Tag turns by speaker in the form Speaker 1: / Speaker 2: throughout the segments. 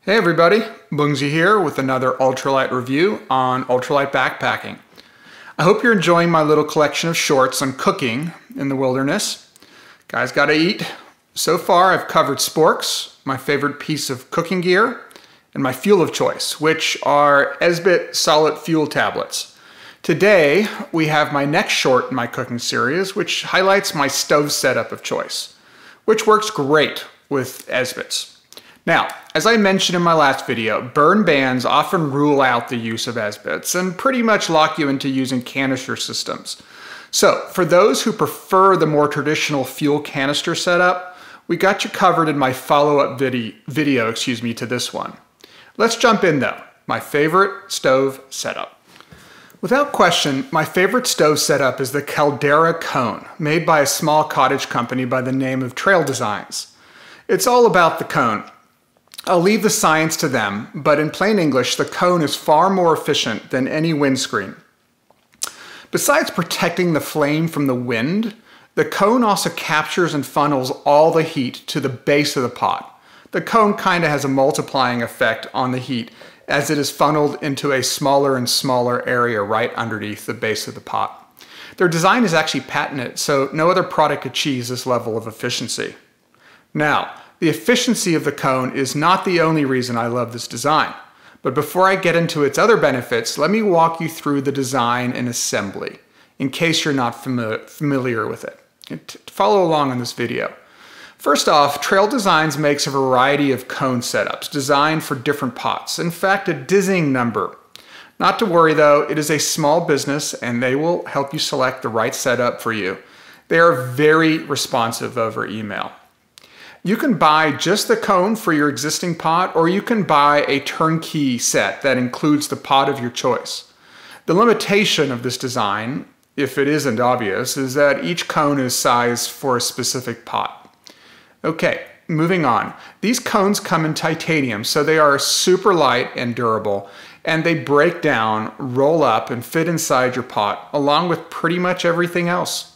Speaker 1: Hey everybody, Bungsy here with another ultralight review on ultralight backpacking. I hope you're enjoying my little collection of shorts on cooking in the wilderness. Guys gotta eat. So far I've covered sporks, my favorite piece of cooking gear, and my fuel of choice, which are Esbit solid fuel tablets. Today we have my next short in my cooking series, which highlights my stove setup of choice, which works great with Esbits. Now, as I mentioned in my last video, burn bans often rule out the use of Esbits and pretty much lock you into using canister systems. So, for those who prefer the more traditional fuel canister setup, we got you covered in my follow-up video to this one. Let's jump in though, my favorite stove setup. Without question, my favorite stove setup is the Caldera Cone, made by a small cottage company by the name of Trail Designs. It's all about the cone. I'll leave the science to them, but in plain English, the cone is far more efficient than any windscreen. Besides protecting the flame from the wind, the cone also captures and funnels all the heat to the base of the pot. The cone kind of has a multiplying effect on the heat as it is funneled into a smaller and smaller area right underneath the base of the pot. Their design is actually patented, so no other product achieves this level of efficiency. Now, the efficiency of the cone is not the only reason I love this design. But before I get into its other benefits, let me walk you through the design and assembly, in case you're not familiar with it. Follow along in this video. First off, Trail Designs makes a variety of cone setups designed for different pots. In fact, a dizzying number. Not to worry though, it is a small business and they will help you select the right setup for you. They are very responsive over email. You can buy just the cone for your existing pot, or you can buy a turnkey set that includes the pot of your choice. The limitation of this design, if it isn't obvious, is that each cone is sized for a specific pot. Okay, moving on. These cones come in titanium, so they are super light and durable, and they break down, roll up, and fit inside your pot, along with pretty much everything else.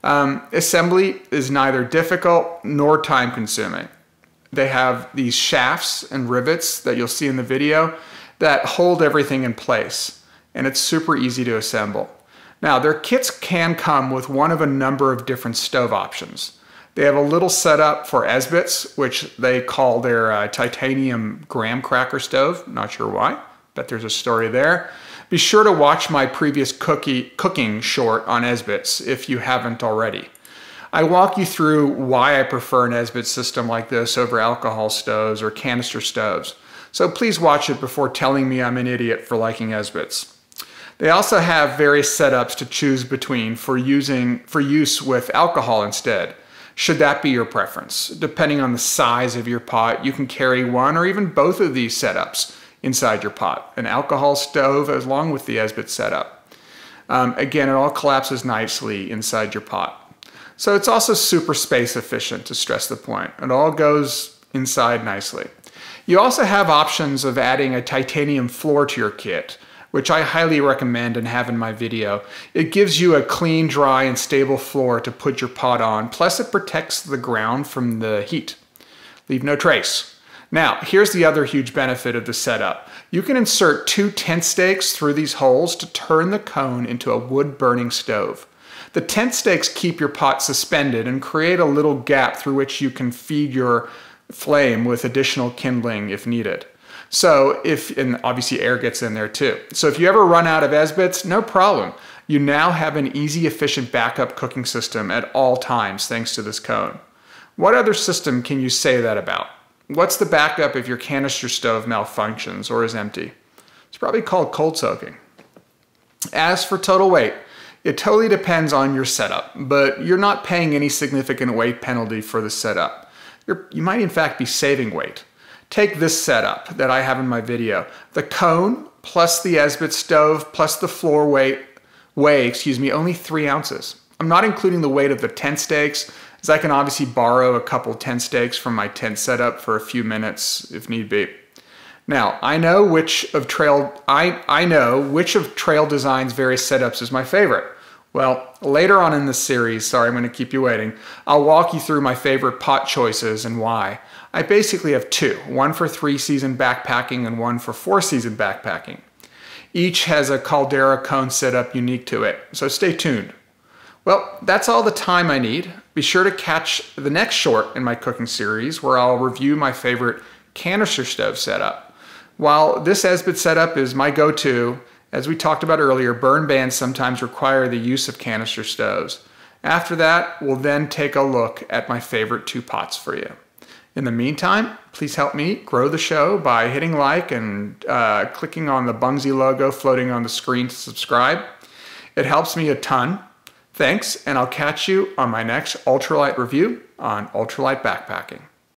Speaker 1: Assembly is neither difficult nor time consuming. They have these shafts and rivets that you'll see in the video that hold everything in place, and it's super easy to assemble. Now, their kits can come with one of a number of different stove options. They have a little setup for Esbits, which they call their titanium graham cracker stove. Not sure why, but there's a story there. Be sure to watch my previous cooking short on Esbits if you haven't already. I walk you through why I prefer an Esbit system like this over alcohol stoves or canister stoves. So please watch it before telling me I'm an idiot for liking Esbits. They also have various setups to choose between for use with alcohol instead, should that be your preference. Depending on the size of your pot, you can carry one or even both of these setups inside your pot, an alcohol stove along with the Esbit setup. Again, it all collapses nicely inside your pot. So it's also super space efficient, to stress the point. It all goes inside nicely. You also have options of adding a titanium floor to your kit, which I highly recommend and have in my video. It gives you a clean, dry, and stable floor to put your pot on, plus it protects the ground from the heat. Leave no trace. Now, here's the other huge benefit of the setup. You can insert 2 tent stakes through these holes to turn the cone into a wood-burning stove. The tent stakes keep your pot suspended and create a little gap through which you can feed your flame with additional kindling if needed. And obviously air gets in there too. So if you ever run out of Esbits, no problem. You now have an easy, efficient backup cooking system at all times thanks to this cone. What other system can you say that about? What's the backup if your canister stove malfunctions or is empty? It's probably called cold soaking. As for total weight, it totally depends on your setup, but you're not paying any significant weight penalty for the setup. You might in fact be saving weight. Take this setup that I have in my video. The cone plus the Esbit stove plus the floor weigh only 3 ounces. I'm not including the weight of the tent stakes, as I can obviously borrow a couple tent stakes from my tent setup for a few minutes if need be. Now, I know which of Trail Designs' various setups is my favorite. Well, later on in this series, sorry I'm going to keep you waiting, I'll walk you through my favorite pot choices and why. I basically have two, one for 3-season backpacking and one for 4-season backpacking. Each has a caldera cone setup unique to it, so stay tuned. Well, that's all the time I need. Be sure to catch the next short in my cooking series where I'll review my favorite canister stove setup. While this Esbit setup is my go-to, as we talked about earlier, burn bans sometimes require the use of canister stoves. After that, we'll then take a look at my favorite 2 pots for you. In the meantime, please help me grow the show by hitting like and clicking on the BUNGZY logo floating on the screen to subscribe. It helps me a ton. Thanks, and I'll catch you on my next ultralight review on ultralight backpacking.